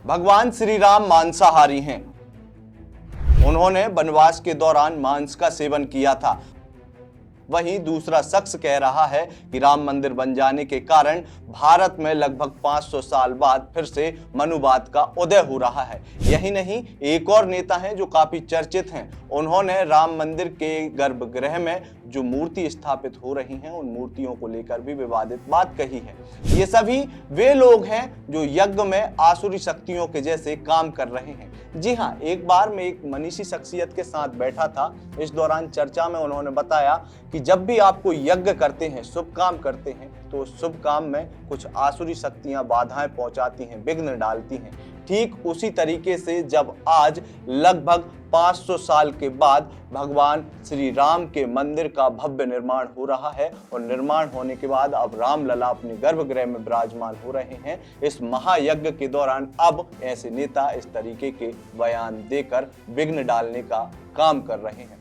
भगवान श्री राम मांसाहारी हैं। उन्होंने वनवास के दौरान मांस का सेवन किया था। वहीं दूसरा शख्स कह रहा है कि राम मंदिर बन जाने के कारण भारत में लगभग 500 साल बाद फिर से मनुवाद का उदय हो रहा है। यही नहीं, एक और नेता हैं जो काफी चर्चित हैं। उन्होंने राम मंदिर के गर्भगृह में जो मूर्ति स्थापित हो रही हैं उन मूर्तियों को लेकर भी विवादित बात कही है। ये सभी वे लोग हैं जो यज्ञ में आसुरी शक्तियों के जैसे काम कर रहे हैं। जी हाँ, एक बार मैं एक मनीषी शख्सियत के साथ बैठा था। इस दौरान चर्चा में उन्होंने बताया कि जब भी आप कोई यज्ञ करते हैं, शुभ काम करते हैं, तो शुभ काम में कुछ आसुरी शक्तियां बाधाएं पहुंचाती हैं, विघ्न डालती हैं। ठीक उसी तरीके से जब आज लगभग 500 साल के बाद भगवान श्री राम के मंदिर का भव्य निर्माण हो रहा है और निर्माण होने के बाद अब रामलला अपने गर्भगृह में विराजमान हो रहे हैं, इस महायज्ञ के दौरान अब ऐसे नेता इस तरीके के बयान देकर विघ्न डालने का काम कर रहे हैं।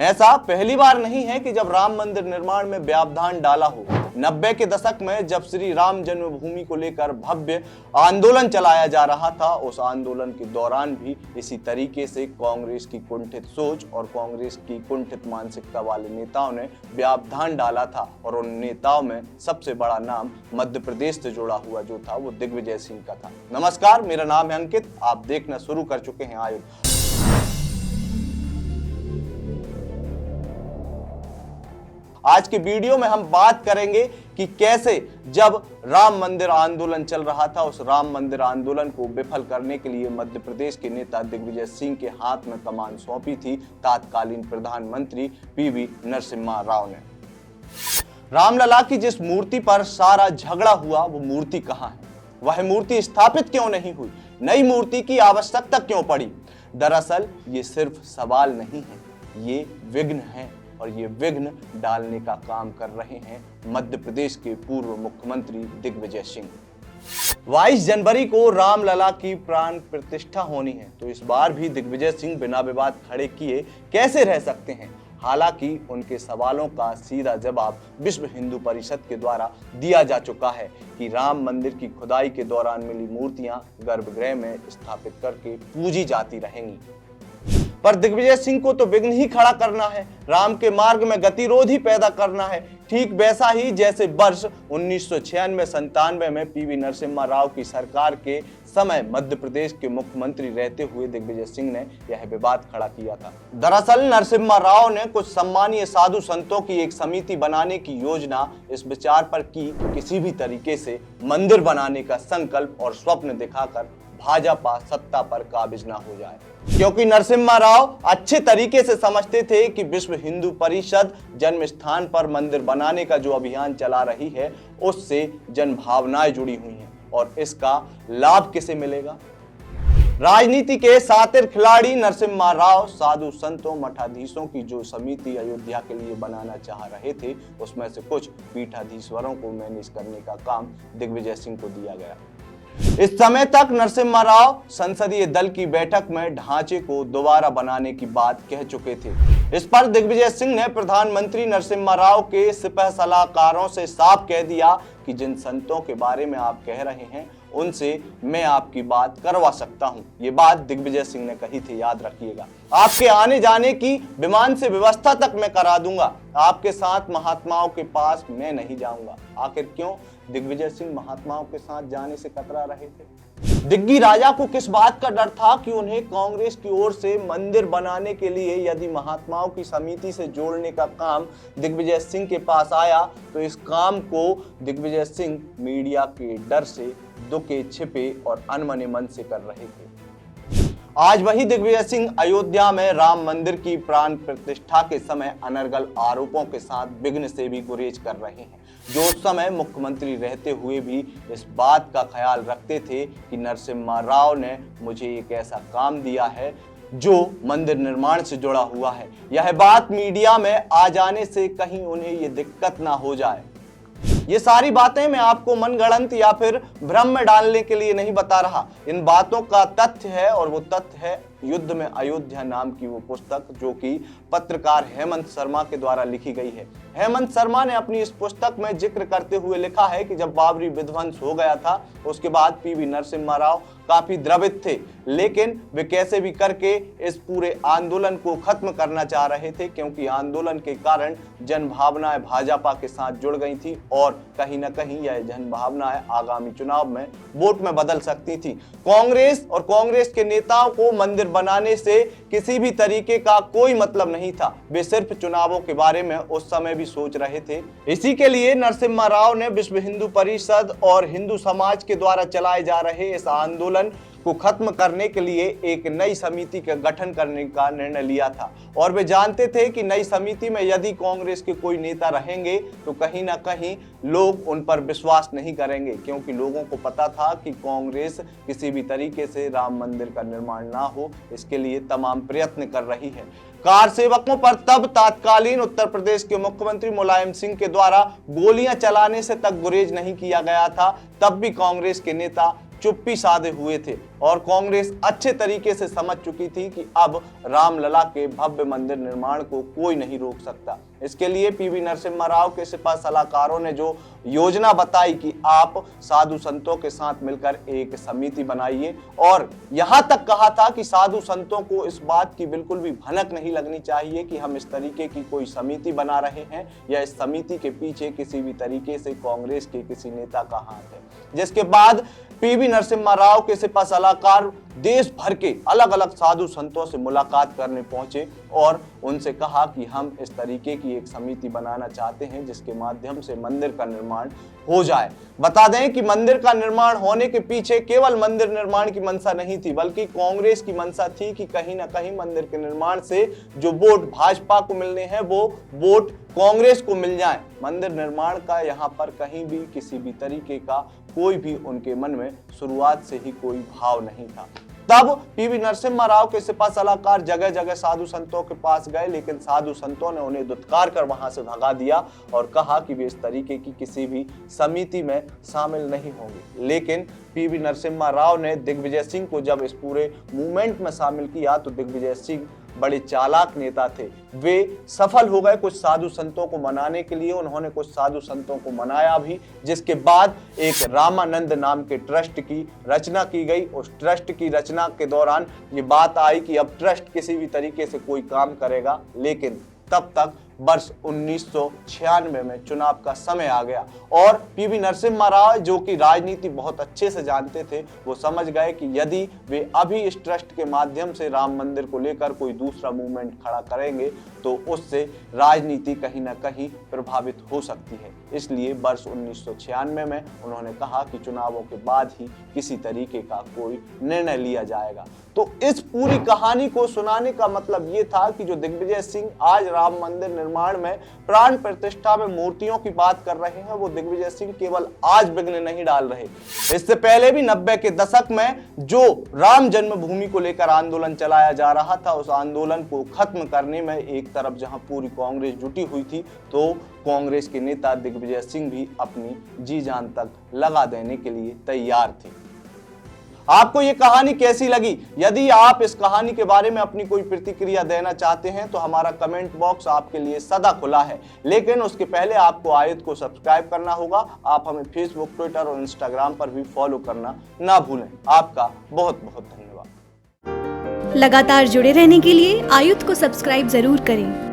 ऐसा पहली बार नहीं है कि जब राम मंदिर निर्माण में व्यवधान डाला हो। 90 के दशक में जब श्री राम जन्मभूमि को लेकर भव्य आंदोलन चलाया जा रहा था, उस आंदोलन के दौरान भी इसी तरीके से कांग्रेस की कुंठित सोच और कांग्रेस की कुंठित मानसिकता वाले नेताओं ने व्यवधान डाला था। और उन नेताओं में सबसे बड़ा नाम मध्य प्रदेश से जुड़ा हुआ जो था वो दिग्विजय सिंह का था। नमस्कार, मेरा नाम है अंकित। आप देखना शुरू कर चुके हैं आयुध। आज के वीडियो में हम बात करेंगे कि कैसे जब राम मंदिर आंदोलन चल रहा था, उस राम मंदिर आंदोलन को विफल करने के लिए मध्य प्रदेश के नेता दिग्विजय सिंह के हाथ में कमान सौंपी थी तत्कालीन प्रधानमंत्री पीवी नरसिम्हा राव ने। रामलला की जिस मूर्ति पर सारा झगड़ा हुआ वो मूर्ति कहां है? वह मूर्ति स्थापित क्यों नहीं हुई? नई मूर्ति की आवश्यकता क्यों पड़ी? दरअसल ये सिर्फ सवाल नहीं है, ये विघ्न है और ये विघ्न डालने का काम कर रहे हैं मध्य प्रदेश के पूर्व मुख्यमंत्री दिग्विजय सिंह। 22 जनवरी को रामलला की प्राण प्रतिष्ठा होनी है, तो इस बार भी दिग्विजय सिंह बिना विवाद खड़े किए कैसे रह सकते हैं? हालांकि उनके सवालों का सीधा जवाब विश्व हिंदू परिषद के द्वारा दिया जा चुका है कि राम मंदिर की खुदाई के दौरान मिली मूर्तियां गर्भगृह में स्थापित करके पूजी जाती रहेंगी। पर दिग्विजय सिंह को तो विघ्न ही खड़ा करना है, राम के मार्ग में गतिरोध ही पैदा करना है। ठीक वैसा ही जैसे वर्ष 1996-97 में पीवी नरसिम्हा राव की सरकार के समय मध्य प्रदेश के मुख्यमंत्री रहते हुए दिग्विजय सिंह ने यह विवाद खड़ा किया था। दरअसल नरसिम्हा राव ने कुछ सम्मानीय साधु संतों की एक समिति बनाने की योजना इस विचार पर की कि किसी भी तरीके से मंदिर बनाने का संकल्प और स्वप्न दिखाकर भाजपा सत्ता पर काबिज ना हो जाए, क्योंकि नरसिम्हा राव अच्छे तरीके से समझते थे कि विश्व हिंदू परिषद जन्म स्थान पर मंदिर बनाने का जो अभियान चला रही है उससे जन भावनाएं जुड़ी हुई हैं और इसका लाभ किसे मिलेगा? राजनीति के सातिर खिलाड़ी नरसिम्हा राव साधु संतों मठाधीशों की जो समिति अयोध्या के लिए बनाना चाह रहे थे उसमें से कुछ पीठाधीश्वरों को मैनेज करने का काम दिग्विजय सिंह को दिया गया। इस समय तक नरसिम्हा राव संसदीय दल की बैठक में ढांचे को दोबारा बनाने की बात कह चुके थे। इस पर दिग्विजय सिंह ने प्रधानमंत्री नरसिम्हा राव के सिपह सलाहकारों से साफ कह दिया कि जिन संतों के बारे में आप कह रहे हैं उनसे मैं आपकी बात करवा सकता हूं। ये बात दिग्विजय सिंह ने कही थी, याद रखिएगा। आपके आने जाने की विमान से व्यवस्था तक मैं करा दूंगा, आपके साथ महात्माओं के पास मैं नहीं जाऊंगा। आखिर क्यों दिग्विजय सिंह महात्माओं के साथ जाने से कतरा रहे थे? दिग्गी राजा को किस बात का डर था कि उन्हें कांग्रेस की ओर से मंदिर बनाने के लिए यदि महात्माओं की समिति से जोड़ने का काम दिग्विजय सिंह के पास आया तो इस काम को दिग्विजय सिंह मीडिया के डर से दुखे छिपे और अनमने मन से कर रहे थे। आज वही दिग्विजय सिंह अयोध्या में राम मंदिर की प्राण प्रतिष्ठा के समय अनर्गल आरोपों के साथ विघ्न से भी गुरेज कर रहे हैं, जो उस समय मुख्यमंत्री रहते हुए भी इस बात का ख्याल रखते थे कि नरसिम्हा राव ने मुझे एक ऐसा काम दिया है जो मंदिर निर्माण से जुड़ा हुआ है। यह बात मीडिया में आ जाने से कहीं उन्हें ये दिक्कत ना हो जाए। ये सारी बातें मैं आपको मनगढ़ंत या फिर भ्रम में डालने के लिए नहीं बता रहा। इन बातों का तथ्य है और वो तथ्य है युद्ध में अयोध्या नाम की वो पुस्तक, जो कि पत्रकार हेमंत शर्मा के द्वारा लिखी गई है। हेमंत शर्मा ने अपनी इस पुस्तक में जिक्र करते हुए लिखा है कि जब बाबरी विध्वंस हो गया था, उसके बाद पीवी नरसिम्हा राव काफी द्रवित थे, लेकिन वे कैसे भी करके इस पूरे आंदोलन को खत्म करना चाह रहे थे, क्योंकि आंदोलन के कारण जन भावनाएं भाजपा के साथ जुड़ गई थी और कहीं ना कहीं यह जन भावनाएं आगामी चुनाव में वोट में बदल सकती थी। कांग्रेस और कांग्रेस के नेताओं को मंदिर बनाने से किसी भी तरीके का कोई मतलब नहीं था, वे सिर्फ चुनावों के बारे में उस समय भी सोच रहे थे। इसी के लिए नरसिम्हा राव ने विश्व हिंदू परिषद और हिंदू समाज के द्वारा चलाए जा रहे इस आंदोलन को खत्म करने के लिए एक नई समिति का गठन करने का निर्णय लिया था। और वे जानते थे कि नई समिति में यदि कांग्रेस के कोई नेता रहेंगे तो कहीं ना कहीं लोग उन पर विश्वास नहीं करेंगे, क्योंकि लोगों को पता था कि कांग्रेस किसी भी तरीके से राम मंदिर का निर्माण ना हो, इसके लिए तमाम प्रयत्न कर रही है। कार सेवकों पर तब तत्कालीन उत्तर प्रदेश के मुख्यमंत्री मुलायम सिंह के द्वारा गोलियां चलाने से तक गुरेज नहीं किया गया था, तब भी कांग्रेस के नेता चुप्पी साधे हुए थे और कांग्रेस अच्छे तरीके से समझ चुकी थी कि अब रामलला के भव्य मंदिर निर्माण को कोई नहीं रोक सकता। इसके लिए पीवी नरसिम्हा राव के सिपा सलाहकारों ने जो योजना बताई कि आप साधु संतों के साथ मिलकर एक समिति बनाइए, और यहां तक कहा था कि साधु संतों को इस बात की बिल्कुल भी भनक नहीं लगनी चाहिए कि हम इस तरीके की कोई समिति बना रहे हैं या इस समिति के पीछे किसी भी तरीके से कांग्रेस के किसी नेता का हाथ है। जिसके बाद पीवी नरसिम्हा राव के सिपा सलाहकार देश भर के अलग अलग साधु संतों से मुलाकात करने पहुंचे और उनसे कहा कि हम इस तरीके की एक समिति बनाना चाहते हैं जिसके माध्यम से मंदिर का निर्माण हो जाए। बता दें कि मंदिर का निर्माण होने के पीछे केवल मंदिर निर्माण की मंशा नहीं थी, बल्कि कांग्रेस की मंशा थी कि कहीं ना कहीं मंदिर के निर्माण से जो वोट भाजपा को मिलने हैं वो वोट कांग्रेस को मिल जाए। मंदिर निर्माण का यहाँ पर कहीं भी किसी भी तरीके का कोई भी उनके मन में शुरुआत से ही कोई भाव नहीं था। तब पीवी नरसिम्हा राव के सिपा सलाहकार जगह जगह साधु संतों के पास गए, लेकिन साधु संतों ने उन्हें दुत्कार कर वहां से भगा दिया और कहा कि वे इस तरीके की किसी भी समिति में शामिल नहीं होंगे। लेकिन पीवी नरसिम्हा राव ने दिग्विजय सिंह को जब इस पूरे मूवमेंट में शामिल किया तो दिग्विजय सिंह बड़े चालाक नेता थे, वे सफल हो गए कुछ साधु संतों को मनाने के लिए। उन्होंने कुछ साधु संतों को मनाया भी, जिसके बाद एक रामानंद नाम के ट्रस्ट की रचना की गई। उस ट्रस्ट की रचना के दौरान ये बात आई कि अब ट्रस्ट किसी भी तरीके से कोई काम करेगा, लेकिन तब तक वर्ष 1996 में चुनाव का समय आ गया और पीवी नरसिम्हा राव, जो कि राजनीति बहुत अच्छे से जानते थे, वो समझ गए कि यदि वे अभी इस ट्रस्ट के माध्यम से राम मंदिर को लेकर कोई दूसरा मूवमेंट खड़ा करेंगे तो उससे राजनीति कहीं ना कहीं प्रभावित हो सकती है। इसलिए वर्ष 1996 में उन्होंने कहा कि चुनावों के बाद ही किसी तरीके का कोई निर्णय लिया जाएगा। तो इस पूरी कहानी को सुनाने का मतलब ये था कि जो दिग्विजय सिंह आज राम मंदिर निर्माण में प्राण प्रतिष्ठा में मूर्तियों की बात कर रहे हैं, वो दिग्विजय सिंह केवल आज विघ्न नहीं डाल रहे। इससे पहले भी 90 के दशक में जो राम जन्मभूमि को लेकर आंदोलन चलाया जा रहा था, उस आंदोलन को खत्म करने में एक तरफ जहां पूरी कांग्रेस जुटी हुई थी, तो कांग्रेस के नेता दिग्विजय सिंह भी अपनी जी जान तक लगा देने के लिए तैयार थे। आपको ये कहानी कैसी लगी? यदि आप इस कहानी के बारे में अपनी कोई प्रतिक्रिया देना चाहते हैं तो हमारा कमेंट बॉक्स आपके लिए सदा खुला है, लेकिन उसके पहले आपको आयत को सब्सक्राइब करना होगा। आप हमें फेसबुक, ट्विटर और इंस्टाग्राम पर भी फॉलो करना ना भूलें। आपका बहुत बहुत धन्यवाद। लगातार जुड़े रहने के लिए आयुत को सब्सक्राइब जरूर करें।